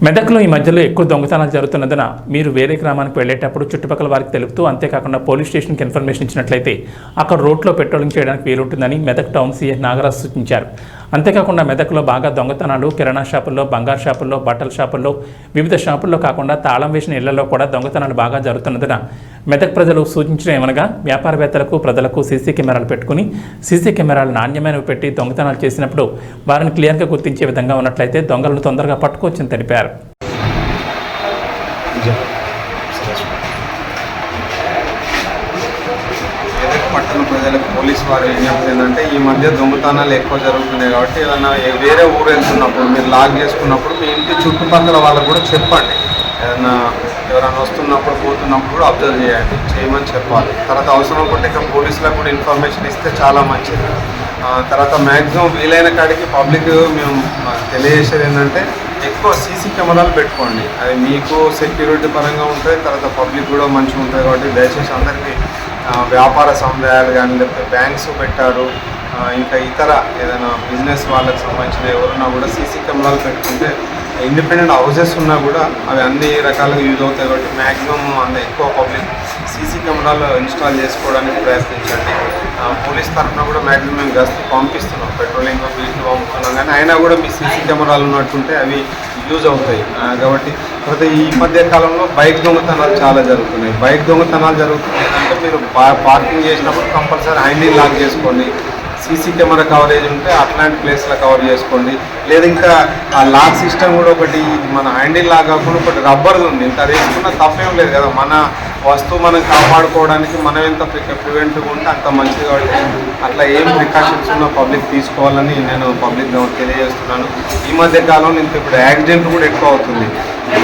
మెదక్లో ఈ మధ్యలో ఎక్కువ దొంగతనాలు జరుగుతున్నదన మీరు వేరే గ్రామానికి వెళ్లేటప్పుడు చుట్టుపక్కల వారికి తెలుపుతూ అంతేకాకుండా పోలీస్ స్టేషన్కి ఇన్ఫర్మేషన్ ఇచ్చినట్లయితే అక్కడ రోడ్లో పెట్రోలింగ్ చేయడానికి వీలుంటుందని మెదక్ టౌన్ సీఐ నాగరాజ్ సూచించారు. అంతేకాకుండా మెదక్లో బాగా దొంగతనాలు కిరాణా షాపుల్లో, బంగారు షాపుల్లో, బట్టల షాపుల్లో, వివిధ షాపుల్లో కాకుండా తాళం వేసిన ఇళ్లలో కూడా దొంగతనాలు బాగా జరుగుతున్నదన మెదక్ ప్రజలు సూచించడం ఏమనగా వ్యాపారవేత్తలకు ప్రజలకు సీసీ కెమెరాలు పెట్టుకుని సీసీ కెమెరాలు నాణ్యమైనవి పెట్టి దొంగతనాలు చేసినప్పుడు వారిని క్లియర్గా గుర్తించే విధంగా ఉన్నట్లయితే దొంగలను తొందరగా పట్టుకోవచ్చని తెలిపారు. పట్టణ ప్రజలకు పోలీసు వారు ఏం చెప్తుందంటే ఈ మధ్య దొంగతనాలు ఎక్కువ జరుగుతున్నాయి కాబట్టి ఏదైనా వేరే ఊరు వెళ్తున్నప్పుడు మీరు లాక్ చేసుకున్నప్పుడు మీ ఇంటి చుట్టుపక్కల వాళ్ళకు కూడా చెప్పండి. ఏదైనా ఎవరైనా వస్తున్నప్పుడు పోతున్నప్పుడు కూడా అబ్జర్వ్ చేయమని చెప్పాలి. తర్వాత అవసరం ఉంటే ఇక పోలీసులకు కూడా ఇన్ఫర్మేషన్ ఇస్తే చాలా మంచిది. తర్వాత మ్యాక్సిమం వీలైన కాడికి పబ్లిక్ మేము తెలియజేసేది ఏంటంటే ఎక్కువ సీసీ కెమెరాలు పెట్టుకోండి. అది మీకు సెక్యూరిటీ పరంగా ఉంటుంది, తర్వాత పబ్లిక్ కూడా మంచిగా ఉంటుంది. కాబట్టి దయచేసి అందరికీ వ్యాపార సముదాయాలు కానీ లేకపోతే బ్యాంక్స్ పెట్టారు, ఇంకా ఇతర ఏదైనా బిజినెస్ వాళ్ళకి సంబంధించిన ఎవరున్నా కూడా సీసీ కెమెరాలు పెట్టుకుంటే ఇండిపెండెంట్ హౌసెస్ ఉన్నా కూడా అవి అన్ని రకాలుగా యూజ్ అవుతాయి. కాబట్టి మ్యాక్సిమం ఎక్కువ పబ్లిక్ సీసీ కెమెరాలు ఇన్స్టాల్ చేసుకోవడానికి ప్రయత్నించండి. పోలీస్ తరఫున కూడా మ్యాక్సిమం మేము గస్తీ పంపిస్తున్నాం, పెట్రోలింగ్ బీట్లు పంపుతున్నాం, కానీ అయినా కూడా మీ సీసీ కెమెరాలు ఉన్నట్టుంటే అవి యూజ్ అవుతాయి. కాబట్టి తర్వాత ఈ మధ్య కాలంలో బైక్ దొంగతనాలు చాలా జరుగుతున్నాయి. బైక్ దొంగతనాలు జరుగుతున్నాయి అంటే మీరు పార్కింగ్ చేసినప్పుడు కంపల్సరీ హ్యాండిల్ లాక్ చేసుకోండి. సీసీ కెమెరా కవరేజ్ ఉంటే అట్లాంటి ప్లేస్లో కవర్ చేసుకోండి. లేదా ఇంకా ఆ లాక్ సిస్టమ్ కూడా ఒకటి మన హ్యాండిల్ లాక్ కాకుండా ఒకటి రబ్బర్ది ఉంది, ఇంకా అది వేసుకున్న తప్పేం లేదు కదా. మన వస్తువు మనం కాపాడుకోవడానికి మనం ఎంత ప్రివెంట్గా ఉంటే అంత మంచిది. కాబట్టి అట్లా ఏం ప్రికాషన్స్ ఉన్నా పబ్లిక్ తీసుకోవాలని నేను పబ్లిక్ తెలియజేస్తున్నాను. ఈ మధ్య కాలంలో ఇప్పుడు యాక్సిడెంట్ కూడా ఎక్కువ అవుతుంది.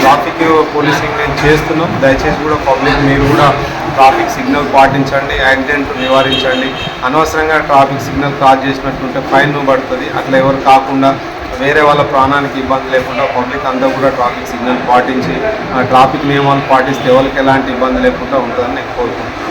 ట్రాఫిక్ పోలీసింగ్ నేను చేస్తున్నాం. దయచేసి కూడా పబ్లిక్ మీరు కూడా ట్రాఫిక్ సిగ్నల్ పాటించండి, యాక్సిడెంట్ నివారించండి. అనవసరంగా ట్రాఫిక్ సిగ్నల్ క్రాస్ చేసినట్టుంటే ఫైన్ పడుతుంది. అట్లా ఎవరు కాకుండా వేరే వాళ్ళ ప్రాణానికి ఇబ్బంది లేకుండా పబ్లిక్ అంతా కూడా ట్రాఫిక్ సిగ్నల్ పాటించి ట్రాఫిక్ నియమాలు పాటిస్తే ఎవరికి ఎలాంటి ఇబ్బంది లేకుండా ఉంటుందని నేను కోరుకుంటున్నాను.